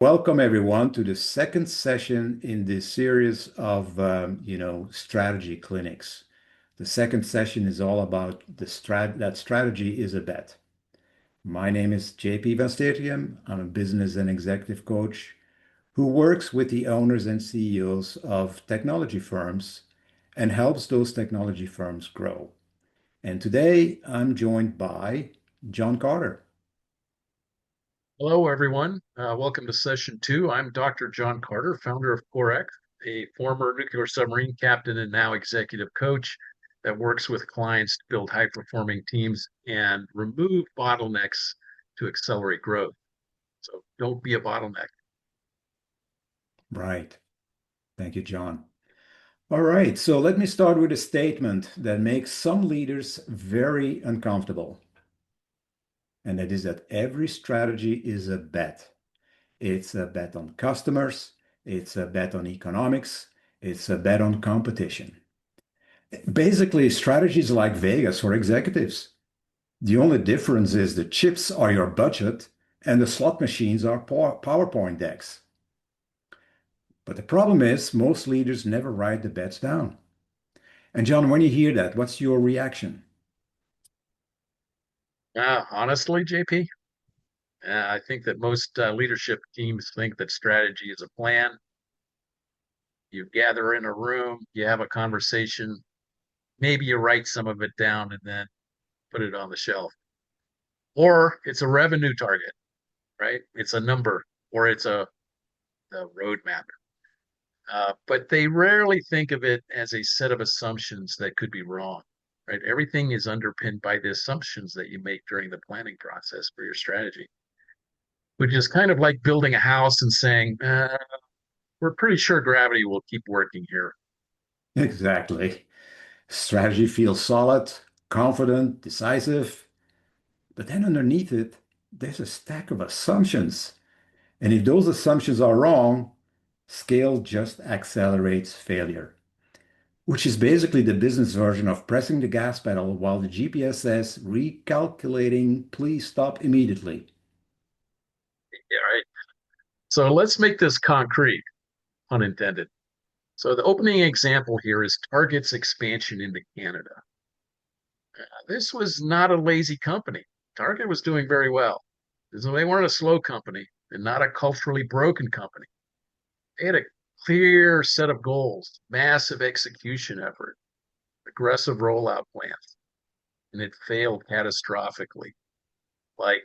Welcome everyone to the second session in this series of strategy clinics. The second session is all about that strategy is a bet. My name is JP Van Steertiem. I'm a business and executive coach who works with the owners and CEOs of technology firms and helps those technology firms grow. And today I'm joined by John Carter. Hello, everyone. Welcome to session two. I'm Dr. John Carter, founder of CoreX, a former nuclear submarine captain and now executive coach that works with clients to build high-performing teams and remove bottlenecks to accelerate growth. So don't be a bottleneck. Right. Thank you, John. All right, so let me start with a statement that makes some leaders very uncomfortable, and that is that every strategy is a bet. It's a bet on customers, it's a bet on economics, it's a bet on competition. Basically, strategy is like Vegas for executives. The only difference is the chips are your budget and the slot machines are PowerPoint decks. But the problem is most leaders never write the bets down. And John, when you hear that, what's your reaction? Honestly, JP, I think that most leadership teams think that strategy is a plan. You gather in a room, you have a conversation, maybe you write some of it down and then put it on the shelf. Or it's a revenue target, right? It's a number or it's a roadmap. But they rarely think of it as a set of assumptions that could be wrong, right? Everything is underpinned by the assumptions that you make during the planning process for your strategy, which is kind of like building a house and saying, we're pretty sure gravity will keep working here. Exactly. Strategy feels solid, confident, decisive, but then underneath it, there's a stack of assumptions. And if those assumptions are wrong, scale just accelerates failure, which is basically the business version of pressing the gas pedal while the GPS says recalculating, please stop immediately. Yeah, right. So let's make this concrete, unintended. So the opening example here is Target's expansion into Canada. This was not a lazy company. Target was doing very well. So they weren't a slow company and not a culturally broken company. They had a clear set of goals, massive execution effort, aggressive rollout plans, and it failed catastrophically, like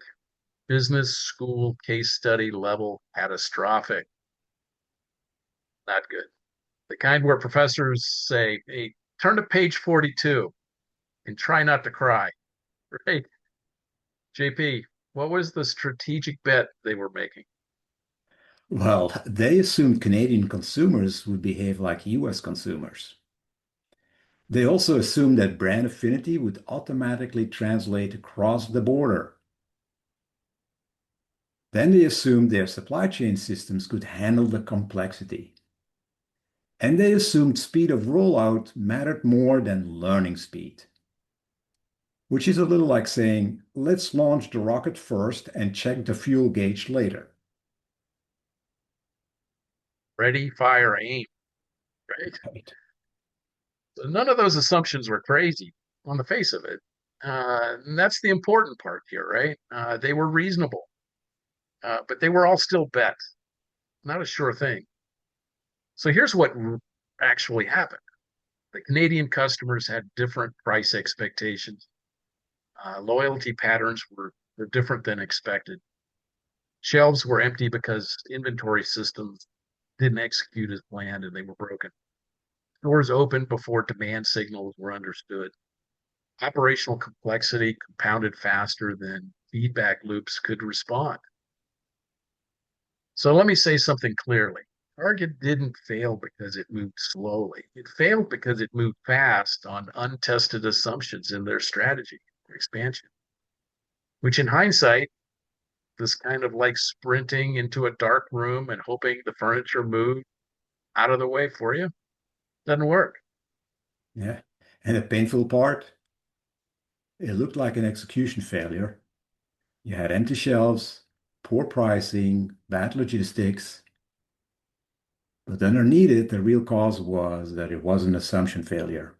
business school case study level catastrophic. Not good. The kind where professors say, hey, turn to page 42 and try not to cry, right? JP, what was the strategic bet they were making? Well, they assumed Canadian consumers would behave like US consumers. They also assumed that brand affinity would automatically translate across the border. Then they assumed their supply chain systems could handle the complexity. And they assumed speed of rollout mattered more than learning speed, which is a little like saying, let's launch the rocket first and check the fuel gauge later. Ready, fire, aim, right? Right. So none of those assumptions were crazy on the face of it. And that's the important part here, right? They were reasonable, but they were all still bets, not a sure thing. So here's what actually happened. The Canadian customers had different price expectations. Loyalty patterns were different than expected. Shelves were empty because inventory systems didn't execute as planned and they were broken. Stores opened before demand signals were understood. Operational complexity compounded faster than feedback loops could respond. So let me say something clearly. Target didn't fail because it moved slowly. It failed because it moved fast on untested assumptions in their strategy for expansion, which in hindsight, this kind of like sprinting into a dark room and hoping the furniture moved out of the way for you doesn't work. Yeah. And the painful part, it looked like an execution failure. You had empty shelves, poor pricing, bad logistics. But underneath it, the real cause was that it was an assumption failure.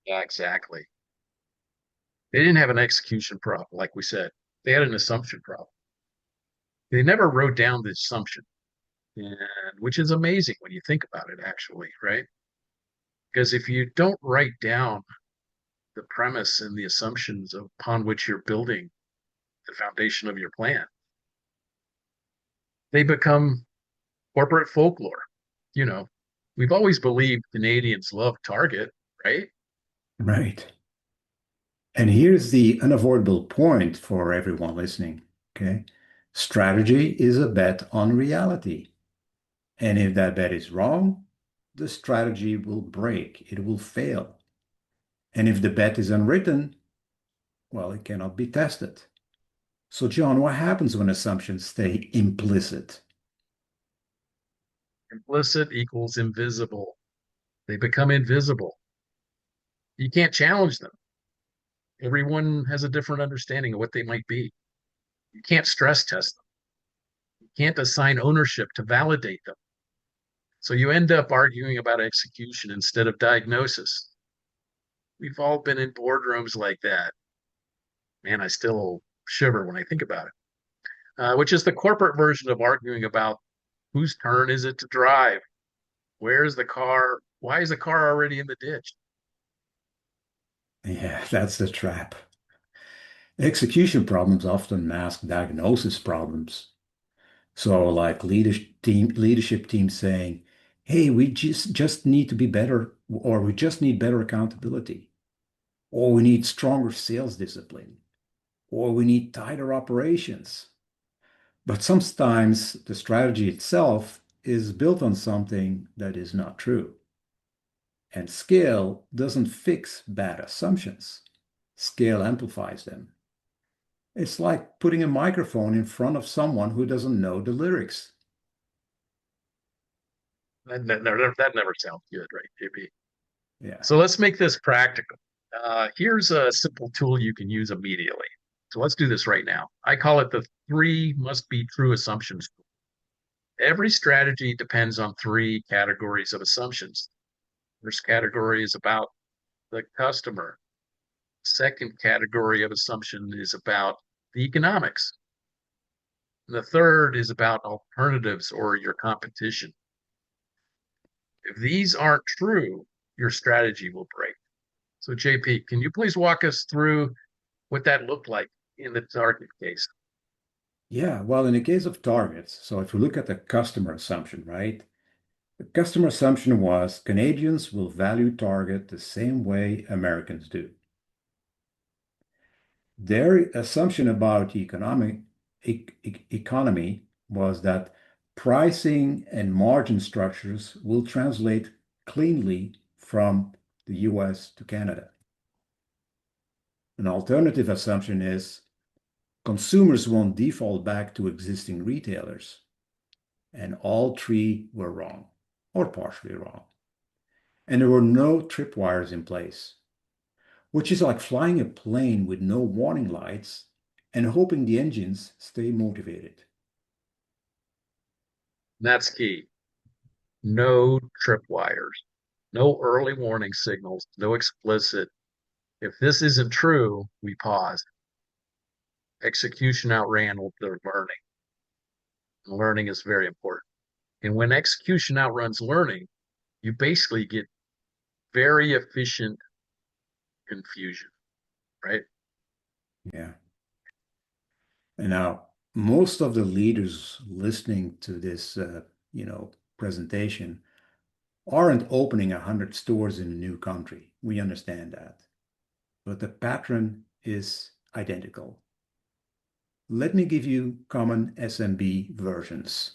Yeah, exactly. They didn't have an execution problem, like we said. They had an assumption problem. They never wrote down the assumption, and which is amazing when you think about it, actually, right? Because if you don't write down the premise and the assumptions upon which you're building the foundation of your plan, they become corporate folklore. You know, we've always believed Canadians love Target, right? Right. And here's the unavoidable point for everyone listening. Okay. Strategy is a bet on reality. And if that bet is wrong, the strategy will break, it will fail. And if the bet is unwritten, well, it cannot be tested. So, John, what happens when assumptions stay implicit? Implicit equals invisible. They become invisible. You can't challenge them. Everyone has a different understanding of what they might be. You can't stress test them. You can't assign ownership to validate them. So you end up arguing about execution instead of diagnosis. We've all been in boardrooms like that. Man, I still shiver when I think about it. Which is the corporate version of arguing about whose turn is it to drive? Where's the car? Why is the car already in the ditch? Yeah, that's the trap. Execution problems often mask diagnosis problems. So, like leadership team saying, "Hey, we just need to be better, or we just need better accountability, or we need stronger sales discipline, or we need tighter operations." But sometimes the strategy itself is built on something that is not true. And scale doesn't fix bad assumptions. Scale amplifies them. It's like putting a microphone in front of someone who doesn't know the lyrics. That never sounds good, right, JP? Yeah. So let's make this practical. Here's a simple tool you can use immediately. So let's do this right now. I call it the three must be true assumptions. Every strategy depends on three categories of assumptions. First category is about the customer. Second category of assumption is about the economics. And the third is about alternatives or your competition. If these aren't true, your strategy will break. So, JP, can you please walk us through what that looked like in the Target case? Yeah, well, in the case of targets, so if we look at the customer assumption, right? The customer assumption was Canadians will value Target the same way Americans do. Their assumption about economy was that pricing and margin structures will translate cleanly from the US to Canada. An alternative assumption is consumers won't default back to existing retailers. And all three were wrong, or partially wrong. And there were no tripwires in place, which is like flying a plane with no warning lights and hoping the engines stay motivated. That's key. No tripwires, no early warning signals, no explicit. If this isn't true, we pause. Execution outran the learning. Learning is very important. And when execution outruns learning, you basically get very efficient confusion, right? Yeah. And now, most of the leaders listening to this, presentation aren't opening 100 stores in a new country. We understand that. But the pattern is identical. Let me give you common SMB versions.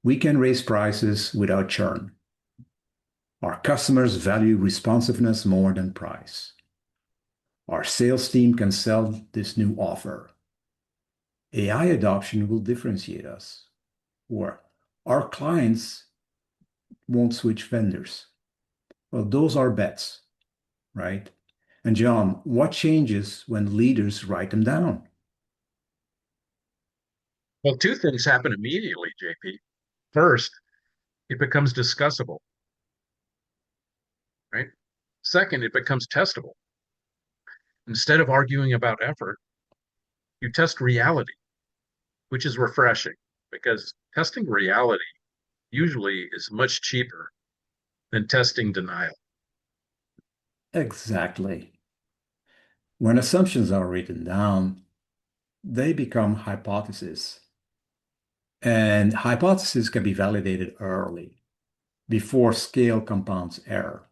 We can raise prices without churn. Our customers value responsiveness more than price. Our sales team can sell this new offer. AI adoption will differentiate us. Or our clients won't switch vendors. Well, those are bets, right? And John, what changes when leaders write them down? Well, two things happen immediately, JP. First, it becomes discussable, right? Second, it becomes testable. Instead of arguing about effort, you test reality, which is refreshing because testing reality usually is much cheaper than testing denial. Exactly. When assumptions are written down, they become hypotheses. And hypotheses can be validated early, before scale compounds error,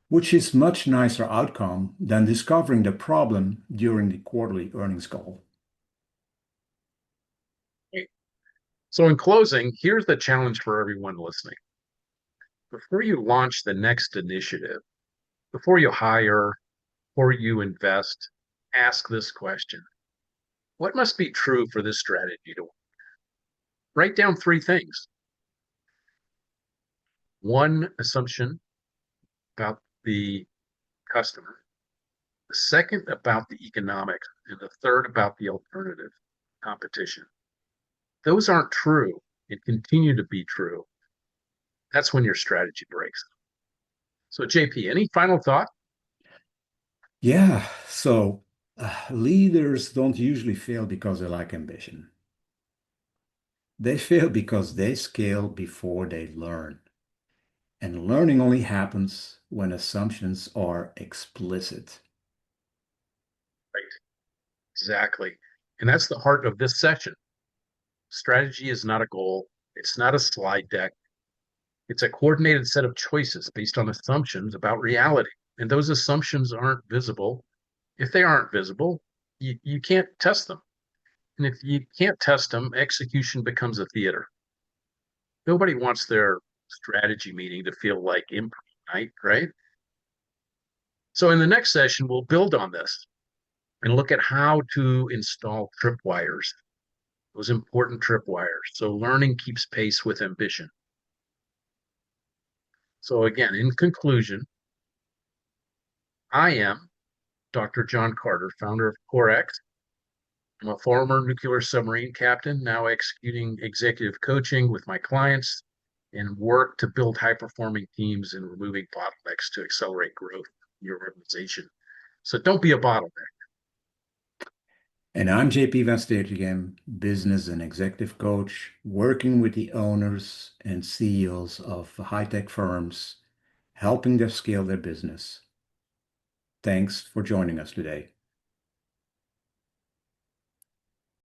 which is much nicer outcome than discovering the problem during the quarterly earnings call. So, in closing, here's the challenge for everyone listening. Before you launch the next initiative, before you hire, before you invest, ask this question: what must be true for this strategy to work? Write down three things. One assumption about the customer, the second about the economics, and the third about the alternative competition. Those aren't true and continue to be true. That's when your strategy breaks. So, JP, any final thought? Yeah, so leaders don't usually fail because they lack ambition. They fail because they scale before they learn. And learning only happens when assumptions are explicit. Right, exactly. And that's the heart of this session. Strategy is not a goal, it's not a slide deck. It's a coordinated set of choices based on assumptions about reality. And those assumptions aren't visible. If they aren't visible, you can't test them. And if you can't test them, execution becomes a theater. Nobody wants their strategy meeting to feel like improv night, right? So in the next session, we'll build on this and look at how to install tripwires, those important tripwires. So learning keeps pace with ambition. So again, in conclusion, I am Dr. John Carter, founder of CoreX. I'm a former nuclear submarine captain, now executing executive coaching with my clients and work to build high performing teams and removing bottlenecks to accelerate growth in your organization. So don't be a bottleneck. And I'm JP Van Steegem, business and executive coach, working with the owners and CEOs of high-tech firms, helping them scale their business. Thanks for joining us today.